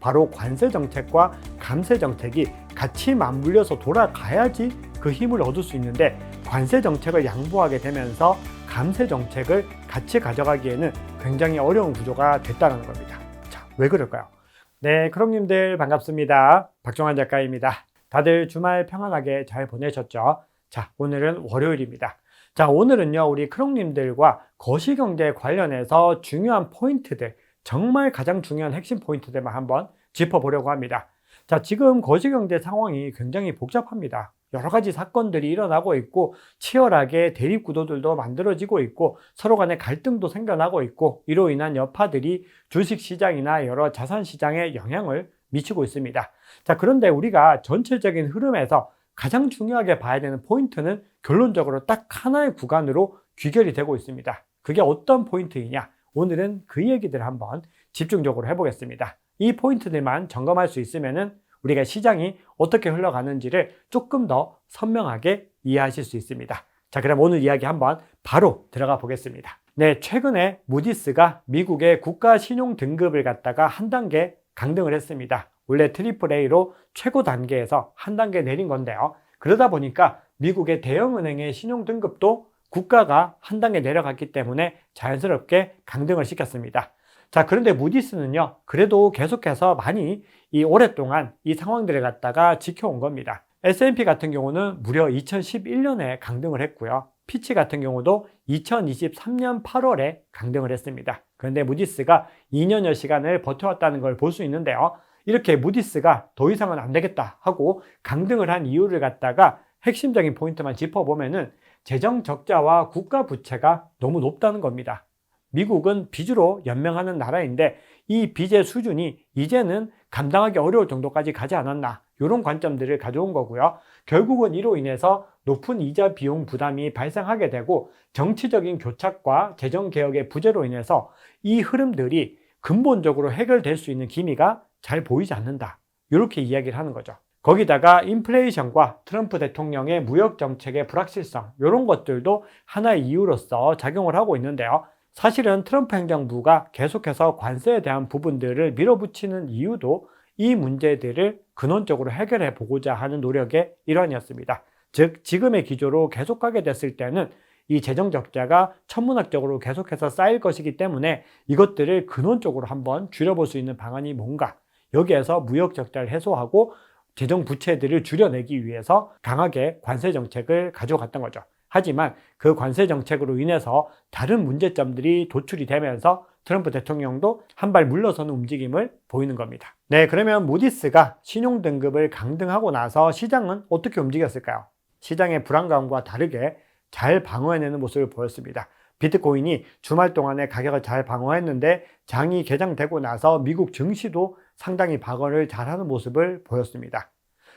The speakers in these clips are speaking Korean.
바로 관세 정책과 감세 정책이 같이 맞물려서 돌아가야지 그 힘을 얻을 수 있는데, 관세 정책을 양보하게 되면서 감세 정책을 같이 가져가기에는 굉장히 어려운 구조가 됐다는 겁니다. 자, 왜 그럴까요? 네, 크롱님들 반갑습니다. 박종환 작가입니다. 다들 주말 평안하게 잘 보내셨죠? 자, 오늘은 월요일입니다. 자, 오늘은요, 우리 크롱님들과 거시경제 관련해서 중요한 포인트들, 정말 가장 중요한 핵심 포인트들만 한번 짚어보려고 합니다. 자, 지금 거시경제 상황이 굉장히 복잡합니다. 여러 가지 사건들이 일어나고 있고, 치열하게 대립구도들도 만들어지고 있고, 서로 간에 갈등도 생겨나고 있고, 이로 인한 여파들이 주식시장이나 여러 자산시장에 영향을 미치고 있습니다. 자, 그런데 우리가 전체적인 흐름에서 가장 중요하게 봐야 되는 포인트는 결론적으로 딱 하나의 구간으로 귀결이 되고 있습니다. 그게 어떤 포인트이냐? 오늘은 그 얘기들 한번 집중적으로 해보겠습니다. 이 포인트들만 점검할 수 있으면은 우리가 시장이 어떻게 흘러가는지를 조금 더 선명하게 이해하실 수 있습니다. 자, 그럼 오늘 이야기 한번 바로 들어가 보겠습니다. 네, 최근에 무디스가 미국의 국가 신용 등급을 갖다가 한 단계 강등을 했습니다. 원래 AAA로 최고 단계에서 한 단계 내린 건데요. 그러다 보니까 미국의 대형은행의 신용 등급도 국가가 한 단계 내려갔기 때문에 자연스럽게 강등을 시켰습니다. 자, 그런데 무디스는요, 그래도 계속해서 많이 오랫동안 이 상황들을 갖다가 지켜온 겁니다. S&P 같은 경우는 무려 2011년에 강등을 했고요. 피치 같은 경우도 2023년 8월에 강등을 했습니다. 그런데 무디스가 2년여 시간을 버텨왔다는 걸 볼 수 있는데요. 이렇게 무디스가 더 이상은 안 되겠다 하고 강등을 한 이유를 갖다가 핵심적인 포인트만 짚어보면은 재정 적자와 국가 부채가 너무 높다는 겁니다. 미국은 빚으로 연명하는 나라인데 이 빚의 수준이 이제는 감당하기 어려울 정도까지 가지 않았나, 이런 관점들을 가져온 거고요. 결국은 이로 인해서 높은 이자 비용 부담이 발생하게 되고 정치적인 교착과 재정개혁의 부재로 인해서 이 흐름들이 근본적으로 해결될 수 있는 기미가 잘 보이지 않는다, 이렇게 이야기를 하는 거죠. 거기다가 인플레이션과 트럼프 대통령의 무역 정책의 불확실성, 이런 것들도 하나의 이유로서 작용을 하고 있는데요. 사실은 트럼프 행정부가 계속해서 관세에 대한 부분들을 밀어붙이는 이유도 이 문제들을 근원적으로 해결해 보고자 하는 노력의 일환이었습니다. 즉, 지금의 기조로 계속 가게 됐을 때는 이 재정 적자가 천문학적으로 계속해서 쌓일 것이기 때문에 이것들을 근원적으로 한번 줄여볼 수 있는 방안이 뭔가, 여기에서 무역 적자를 해소하고 재정 부채들을 줄여내기 위해서 강하게 관세 정책을 가져갔던 거죠. 하지만 그 관세 정책으로 인해서 다른 문제점들이 도출이 되면서 트럼프 대통령도 한 발 물러서는 움직임을 보이는 겁니다. 네, 그러면 무디스가 신용 등급을 강등하고 나서 시장은 어떻게 움직였을까요? 시장의 불안감과 다르게 잘 방어해내는 모습을 보였습니다. 비트코인이 주말 동안에 가격을 잘 방어했는데 장이 개장되고 나서 미국 증시도 상당히 방어를 잘하는 모습을 보였습니다.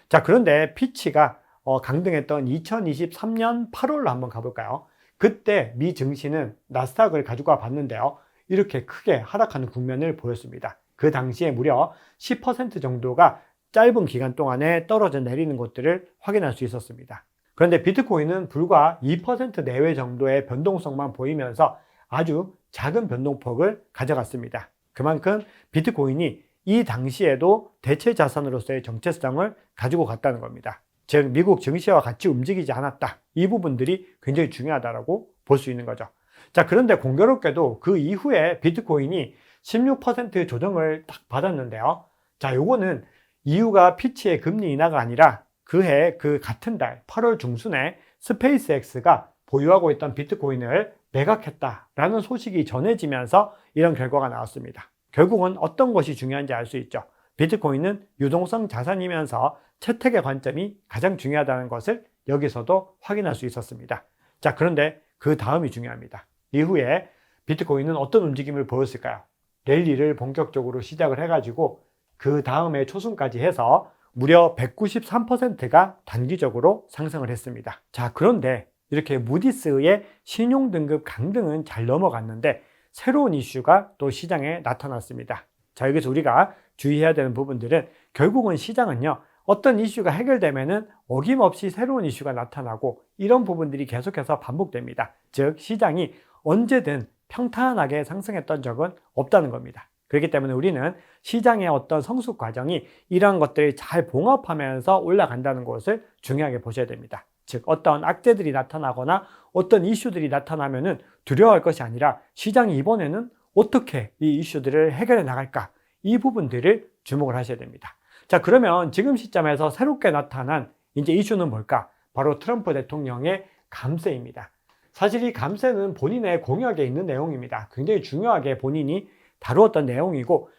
자, 그런데 피치가 강등했던 2023년 8월로 한번 가볼까요? 그때 미 증시는 나스닥을 가지고 와 봤는데요, 이렇게 크게 하락하는 국면을 보였습니다. 그 당시에 무려 10% 정도가 짧은 기간 동안에 떨어져 내리는 것들을 확인할 수 있었습니다. 그런데 비트코인은 불과 2% 내외 정도의 변동성만 보이면서 아주 작은 변동폭을 가져갔습니다. 그만큼 비트코인이 이 당시에도 대체 자산으로서의 정체성을 가지고 갔다는 겁니다. 즉, 미국 증시와 같이 움직이지 않았다. 이 부분들이 굉장히 중요하다고 볼 수 있는 거죠. 자, 그런데 공교롭게도 그 이후에 비트코인이 16% 조정을 딱 받았는데요. 자, 요거는 이유가 피치의 금리 인하가 아니라 그해 그 같은 달 8월 중순에 스페이스X가 보유하고 있던 비트코인을 매각했다라는 소식이 전해지면서 이런 결과가 나왔습니다. 결국은 어떤 것이 중요한지 알 수 있죠. 비트코인은 유동성 자산이면서 채택의 관점이 가장 중요하다는 것을 여기서도 확인할 수 있었습니다. 자, 그런데 그 다음이 중요합니다. 이후에 비트코인은 어떤 움직임을 보였을까요? 랠리를 본격적으로 시작을 해가지고 그 다음에 초순까지 해서 무려 193%가 단기적으로 상승을 했습니다. 자, 그런데 이렇게 무디스의 신용등급 강등은 잘 넘어갔는데 새로운 이슈가 또 시장에 나타났습니다. 자, 여기서 우리가 주의해야 되는 부분들은 결국은 시장은요, 어떤 이슈가 해결되면은 어김없이 새로운 이슈가 나타나고 이런 부분들이 계속해서 반복됩니다. 즉, 시장이 언제든 평탄하게 상승했던 적은 없다는 겁니다. 그렇기 때문에 우리는 시장의 어떤 성숙 과정이 이러한 것들을 잘 봉합하면서 올라간다는 것을 중요하게 보셔야 됩니다. 즉 어떤 악재들이 나타나거나 어떤 이슈들이 나타나면은 두려워할 것이 아니라 시장이 이번에는 어떻게 이 이슈들을 해결해 나갈까, 이 부분들을 주목을 하셔야 됩니다. 자, 그러면 지금 시점에서 새롭게 나타난 이제 이슈는 뭘까? 바로 트럼프 대통령의 감세입니다. 사실 이 감세는 본인의 공약에 있는 내용입니다. 굉장히 중요하게 본인이 다루었던 내용이고,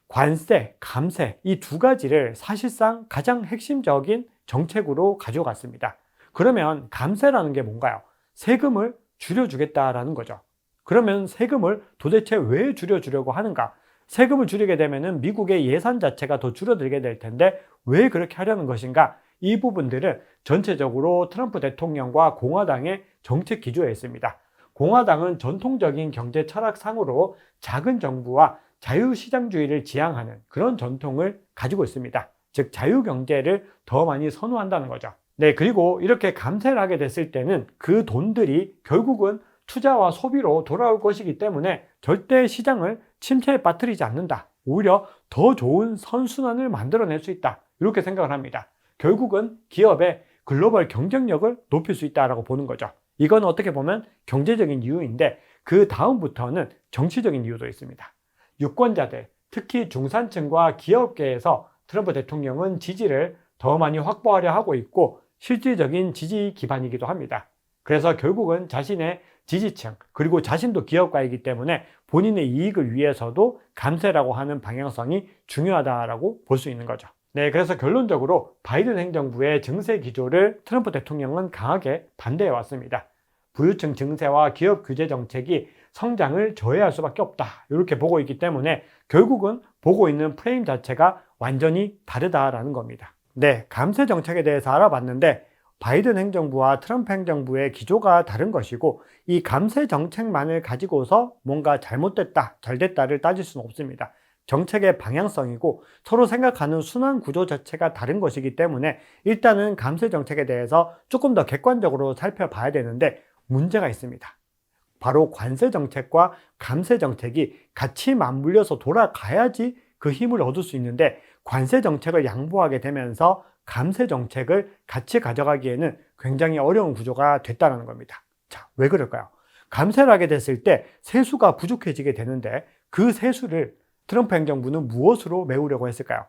관세, 감세 이 두 가지를 사실상 가장 핵심적인 정책으로 가져갔습니다. 그러면 감세라는 게 뭔가요? 세금을 줄여주겠다라는 거죠. 그러면 세금을 도대체 왜 줄여주려고 하는가? 세금을 줄이게 되면 미국의 예산 자체가 더 줄어들게 될 텐데 왜 그렇게 하려는 것인가? 이 부분들은 전체적으로 트럼프 대통령과 공화당의 정책 기조에 있습니다. 공화당은 전통적인 경제 철학상으로 작은 정부와 자유시장주의를 지향하는 그런 전통을 가지고 있습니다. 즉 자유경제를 더 많이 선호한다는 거죠. 네, 그리고 이렇게 감세를 하게 됐을 때는 그 돈들이 결국은 투자와 소비로 돌아올 것이기 때문에 절대 시장을 침체에 빠뜨리지 않는다. 오히려 더 좋은 선순환을 만들어낼 수 있다. 이렇게 생각을 합니다. 결국은 기업의 글로벌 경쟁력을 높일 수 있다고 보는 거죠. 이건 어떻게 보면 경제적인 이유인데 그 다음부터는 정치적인 이유도 있습니다. 유권자들, 특히 중산층과 기업계에서 트럼프 대통령은 지지를 더 많이 확보하려 하고 있고 실질적인 지지 기반이기도 합니다. 그래서 결국은 자신의 지지층, 그리고 자신도 기업가이기 때문에 본인의 이익을 위해서도 감세라고 하는 방향성이 중요하다라고 볼 수 있는 거죠. 네, 그래서 결론적으로 바이든 행정부의 증세 기조를 트럼프 대통령은 강하게 반대해 왔습니다. 부유층 증세와 기업 규제 정책이 성장을 저해할 수밖에 없다. 이렇게 보고 있기 때문에 결국은 보고 있는 프레임 자체가 완전히 다르다라는 겁니다. 네, 감세 정책에 대해서 알아봤는데 바이든 행정부와 트럼프 행정부의 기조가 다른 것이고 이 감세 정책만을 가지고서 뭔가 잘못됐다, 잘됐다를 따질 수는 없습니다. 정책의 방향성이고 서로 생각하는 순환 구조 자체가 다른 것이기 때문에 일단은 감세 정책에 대해서 조금 더 객관적으로 살펴봐야 되는데 문제가 있습니다. 바로 관세 정책과 감세 정책이 같이 맞물려서 돌아가야지 그 힘을 얻을 수 있는데 관세 정책을 양보하게 되면서 감세 정책을 같이 가져가기에는 굉장히 어려운 구조가 됐다는 겁니다. 자, 왜 그럴까요? 감세를 하게 됐을 때 세수가 부족해지게 되는데 그 세수를 트럼프 행정부는 무엇으로 메우려고 했을까요?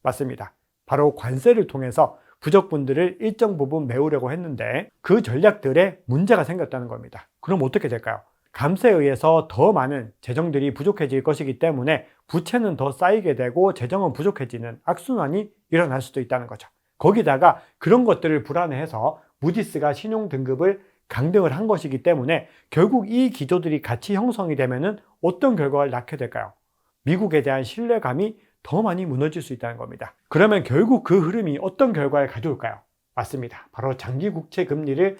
맞습니다. 바로 관세를 통해서 부족분들을 일정 부분 메우려고 했는데 그 전략들에 문제가 생겼다는 겁니다. 그럼 어떻게 될까요? 감세에 의해서 더 많은 재정들이 부족해질 것이기 때문에 부채는 더 쌓이게 되고 재정은 부족해지는 악순환이 일어날 수도 있다는 거죠. 거기다가 그런 것들을 불안해해서 무디스가 신용 등급을 강등을 한 것이기 때문에 결국 이 기조들이 같이 형성이 되면은 어떤 결과를 낳게 될까요? 미국에 대한 신뢰감이 더 많이 무너질 수 있다는 겁니다. 그러면 결국 그 흐름이 어떤 결과를 가져올까요? 맞습니다. 바로 장기 국채 금리를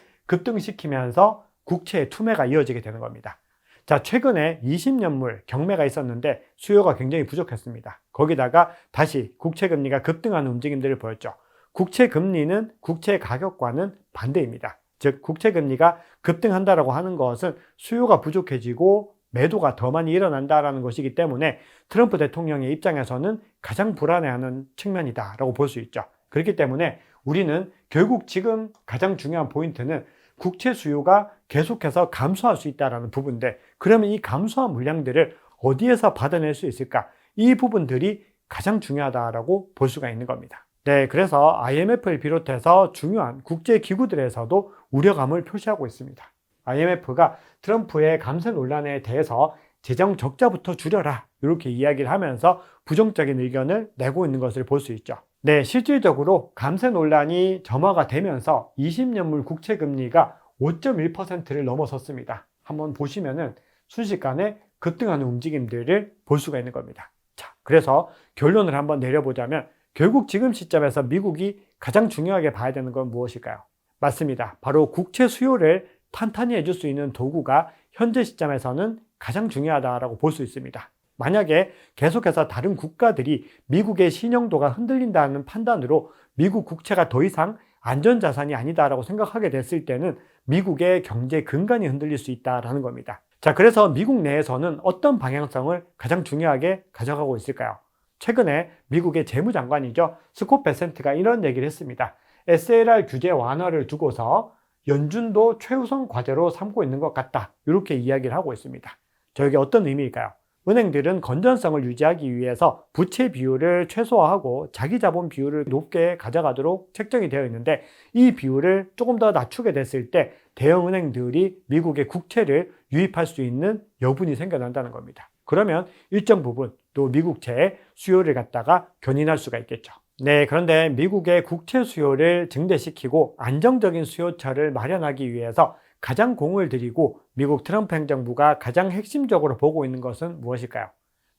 급등시키면서 국채의 투매가 이어지게 되는 겁니다. 자, 최근에 20년물 경매가 있었는데 수요가 굉장히 부족했습니다. 거기다가 다시 국채 금리가 급등하는 움직임들을 보였죠. 국채 금리는 국채 가격과는 반대입니다. 즉 국채 금리가 급등한다라고 하는 것은 수요가 부족해지고 매도가 더 많이 일어난다라는 것이기 때문에 트럼프 대통령의 입장에서는 가장 불안해하는 측면이다라고 볼 수 있죠. 그렇기 때문에 우리는 결국 지금 가장 중요한 포인트는 국채 수요가 계속해서 감소할 수 있다는 부분인데 그러면 이 감소한 물량들을 어디에서 받아낼 수 있을까? 이 부분들이 가장 중요하다라고 볼 수가 있는 겁니다. 네, 그래서 IMF를 비롯해서 중요한 국제기구들에서도 우려감을 표시하고 있습니다. IMF가 트럼프의 감세 논란에 대해서 재정 적자부터 줄여라 이렇게 이야기를 하면서 부정적인 의견을 내고 있는 것을 볼 수 있죠. 네, 실질적으로 감세 논란이 점화가 되면서 20년물 국채 금리가 5.1%를 넘어섰습니다. 한번 보시면은 순식간에 급등하는 움직임들을 볼 수가 있는 겁니다. 자, 그래서 결론을 한번 내려보자면 결국 지금 시점에서 미국이 가장 중요하게 봐야 되는 건 무엇일까요? 맞습니다. 바로 국채 수요를 탄탄히 해줄 수 있는 도구가 현재 시점에서는 가장 중요하다고 볼 수 있습니다. 만약에 계속해서 다른 국가들이 미국의 신용도가 흔들린다는 판단으로 미국 국채가 더 이상 안전자산이 아니다라고 생각하게 됐을 때는 미국의 경제 근간이 흔들릴 수 있다는 겁니다. 자, 그래서 미국 내에서는 어떤 방향성을 가장 중요하게 가져가고 있을까요? 최근에 미국의 재무장관이죠. 스콧 베센트가 이런 얘기를 했습니다. SLR 규제 완화를 두고서 연준도 최우선 과제로 삼고 있는 것 같다. 이렇게 이야기를 하고 있습니다. 자, 이게 어떤 의미일까요? 은행들은 건전성을 유지하기 위해서 부채 비율을 최소화하고 자기 자본 비율을 높게 가져가도록 책정이 되어 있는데, 이 비율을 조금 더 낮추게 됐을 때 대형 은행들이 미국의 국채를 유입할 수 있는 여분이 생겨난다는 겁니다. 그러면 일정 부분 또 미국채의 수요를 갖다가 견인할 수가 있겠죠. 네, 그런데 미국의 국채 수요를 증대시키고 안정적인 수요처를 마련하기 위해서 가장 공을 들이고 미국 트럼프 행정부가 가장 핵심적으로 보고 있는 것은 무엇일까요?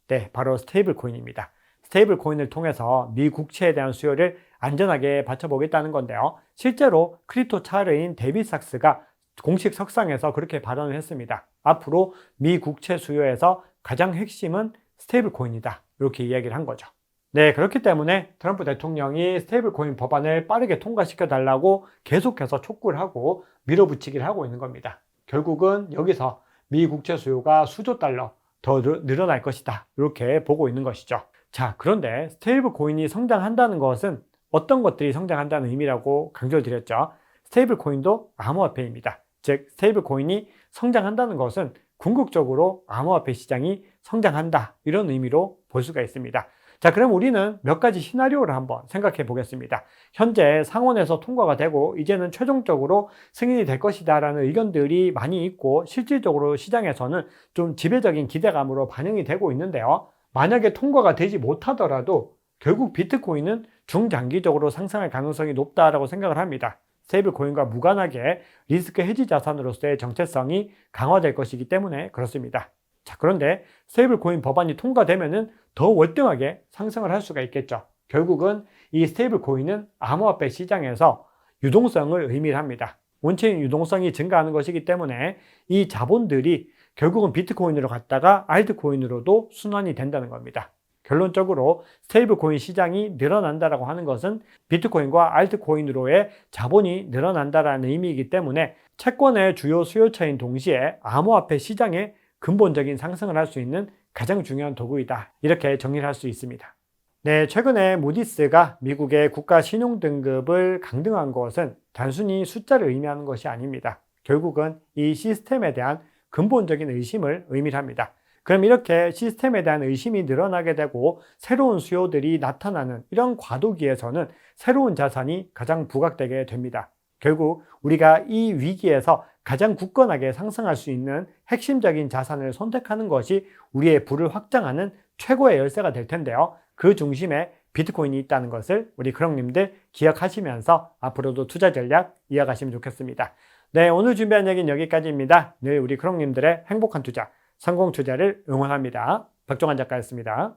네, 바로 스테이블 코인입니다. 스테이블 코인을 통해서 미 국채에 대한 수요를 안전하게 받쳐보겠다는 건데요. 실제로 크립토 차르인 데이빗 sak스가 공식 석상에서 그렇게 발언을 했습니다. 앞으로 미 국채 수요에서 가장 핵심은 스테이블 코인이다. 이렇게 이야기를 한 거죠. 네, 그렇기 때문에 트럼프 대통령이 스테이블 코인 법안을 빠르게 통과시켜 달라고 계속해서 촉구를 하고 밀어붙이기를 하고 있는 겁니다. 결국은 여기서 미 국채 수요가 수조 달러 더 늘어날 것이다. 이렇게 보고 있는 것이죠. 자, 그런데 스테이블 코인이 성장한다는 것은 어떤 것들이 성장한다는 의미라고 강조를 드렸죠. 스테이블 코인도 암호화폐입니다. 즉, 스테이블 코인이 성장한다는 것은 궁극적으로 암호화폐 시장이 성장한다. 이런 의미로 볼 수가 있습니다. 자, 그럼 우리는 몇 가지 시나리오를 한번 생각해 보겠습니다. 현재 상원에서 통과가 되고 이제는 최종적으로 승인이 될 것이다 라는 의견들이 많이 있고, 실질적으로 시장에서는 좀 지배적인 기대감으로 반영이 되고 있는데요. 만약에 통과가 되지 못하더라도 결국 비트코인은 중장기적으로 상승할 가능성이 높다라고 생각을 합니다. 스테이블 코인과 무관하게 리스크 해지 자산으로서의 정체성이 강화될 것이기 때문에 그렇습니다. 자, 그런데 스테이블 코인 법안이 통과되면은 더 월등하게 상승을 할 수가 있겠죠. 결국은 이 스테이블 코인은 암호화폐 시장에서 유동성을 의미를 합니다. 원체인 유동성이 증가하는 것이기 때문에 이 자본들이 결국은 비트코인으로 갔다가 알트코인으로도 순환이 된다는 겁니다. 결론적으로 스테이블 코인 시장이 늘어난다라고 하는 것은 비트코인과 알트코인으로의 자본이 늘어난다라는 의미이기 때문에 채권의 주요 수요처인 동시에 암호화폐 시장의 근본적인 상승을 할 수 있는 가장 중요한 도구이다. 이렇게 정리를 할 수 있습니다. 네, 최근에 무디스가 미국의 국가 신용 등급을 강등한 것은 단순히 숫자를 의미하는 것이 아닙니다. 결국은 이 시스템에 대한 근본적인 의심을 의미를 합니다. 그럼 이렇게 시스템에 대한 의심이 늘어나게 되고 새로운 수요들이 나타나는 이런 과도기에서는 새로운 자산이 가장 부각되게 됩니다. 결국 우리가 이 위기에서 가장 굳건하게 상승할 수 있는 핵심적인 자산을 선택하는 것이 우리의 부를 확장하는 최고의 열쇠가 될 텐데요. 그 중심에 비트코인이 있다는 것을 우리 크롱님들 기억하시면서 앞으로도 투자 전략 이어가시면 좋겠습니다. 네, 오늘 준비한 얘기는 여기까지입니다. 늘 우리 크롱님들의 행복한 투자, 성공 투자를 응원합니다. 박종환 작가였습니다.